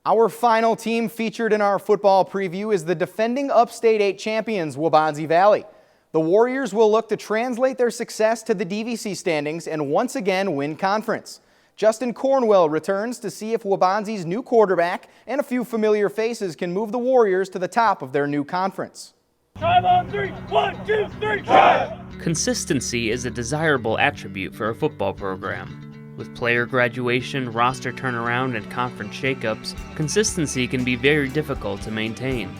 Our final team featured in our football preview is the defending Upstate 8 champions, Waubonsie Valley. The Warriors will look to translate their success to the DVC standings and once again win conference. Justin Cornwell returns to see if Waubonsie's new quarterback and a few familiar faces can move the Warriors to the top of their new conference. Drive on three. 1, 2, 3, drive! Consistency is a desirable attribute for a football program. With player graduation, roster turnaround, and conference shakeups, consistency can be very difficult to maintain.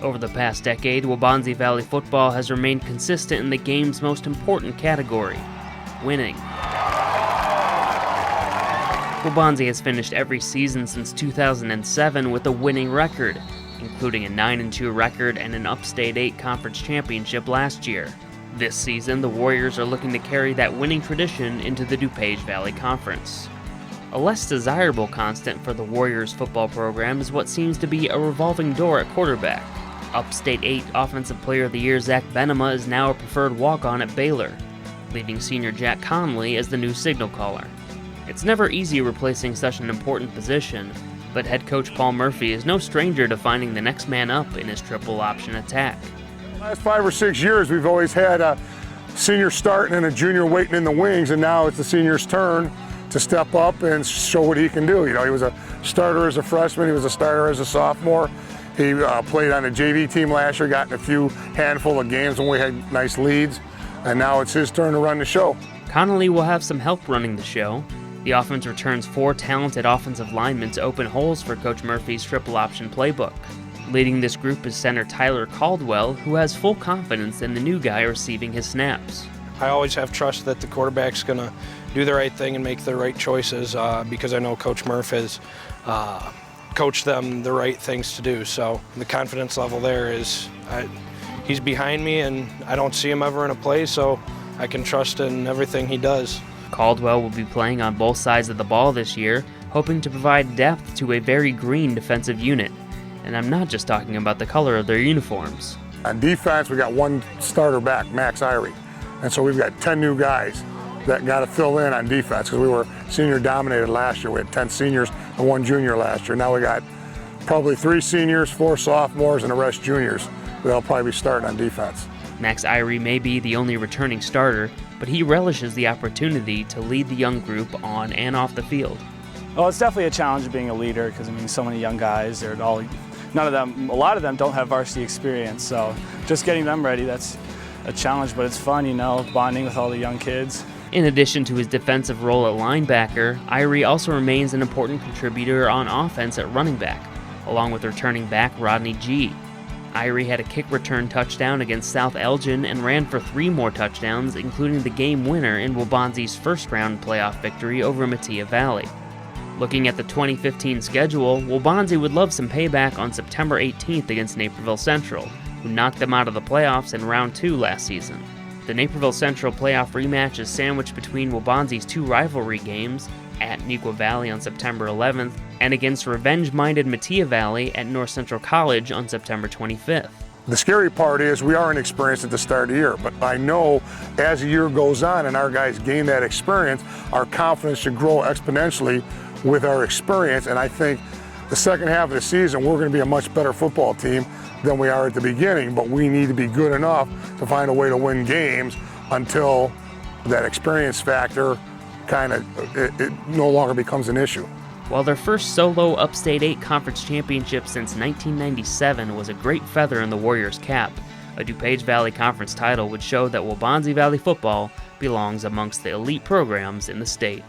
Over the past decade, Waubonsie Valley football has remained consistent in the game's most important category, winning. Waubonsie has finished every season since 2007 with a winning record, including a 9-2 record and an Upstate 8 conference championship last year. This season, the Warriors are looking to carry that winning tradition into the DuPage Valley Conference. A less desirable constant for the Warriors football program is what seems to be a revolving door at quarterback. Upstate 8 Offensive Player of the Year Zach Benema is now a preferred walk-on at Baylor, leaving senior Jack Conley as the new signal caller. It's never easy replacing such an important position, but head coach Paul Murphy is no stranger to finding the next man up in his triple option attack. Last 5 or 6 years, we've always had a senior starting and a junior waiting in the wings, and now it's the senior's turn to step up and show what he can do. You know, he was a starter as a freshman, he was a starter as a sophomore. He played on a JV team last year, got in a few handful of games when we had nice leads, and now it's his turn to run the show. Connolly will have some help running the show. The offense returns 4 talented offensive linemen to open holes for Coach Murphy's triple option playbook. Leading this group is center Tyler Caldwell, who has full confidence in the new guy receiving his snaps. I always have trust that the quarterback's going to do the right thing and make the right choices because I know Coach Murph has coached them the right things to do. So the confidence level there is, he's behind me and I don't see him ever in a play, so I can trust in everything he does. Caldwell will be playing on both sides of the ball this year, hoping to provide depth to a very green defensive unit. And I'm not just talking about the color of their uniforms. On defense, we got 1 starter back, Max Irie. And so we've got 10 new guys that got to fill in on defense because we were senior dominated last year. We had 10 seniors and 1 junior last year. Now we got probably 3 seniors, 4 sophomores, and the rest juniors that'll probably be starting on defense. Max Irie may be the only returning starter, but he relishes the opportunity to lead the young group on and off the field. Well, it's definitely a challenge being a leader because, I mean, so many young guys, a lot of them don't have varsity experience, so just getting them ready, that's a challenge, but it's fun, you know, bonding with all the young kids. In addition to his defensive role at linebacker, Irie also remains an important contributor on offense at running back, along with returning back Rodney G. Irie had a kick return touchdown against South Elgin and ran for 3 more touchdowns, including the game winner in Waubonsie's first-round playoff victory over Mattia Valley. Looking at the 2015 schedule, Waubonsie would love some payback on September 18th against Naperville Central, who knocked them out of the playoffs in round 2 last season. The Naperville Central playoff rematch is sandwiched between Waubonsie's 2 rivalry games, at Neuqua Valley on September 11th, and against revenge-minded Mattia Valley at North Central College on September 25th. The scary part is we are inexperienced at the start of the year, but I know as the year goes on and our guys gain that experience, our confidence should grow exponentially with our experience, and I think the second half of the season we're going to be a much better football team than we are at the beginning, but we need to be good enough to find a way to win games until that experience factor it no longer becomes an issue. While their first solo Upstate 8 conference championship since 1997 was a great feather in the Warriors' cap, a DuPage Valley Conference title would show that Waubonsie Valley football belongs amongst the elite programs in the state.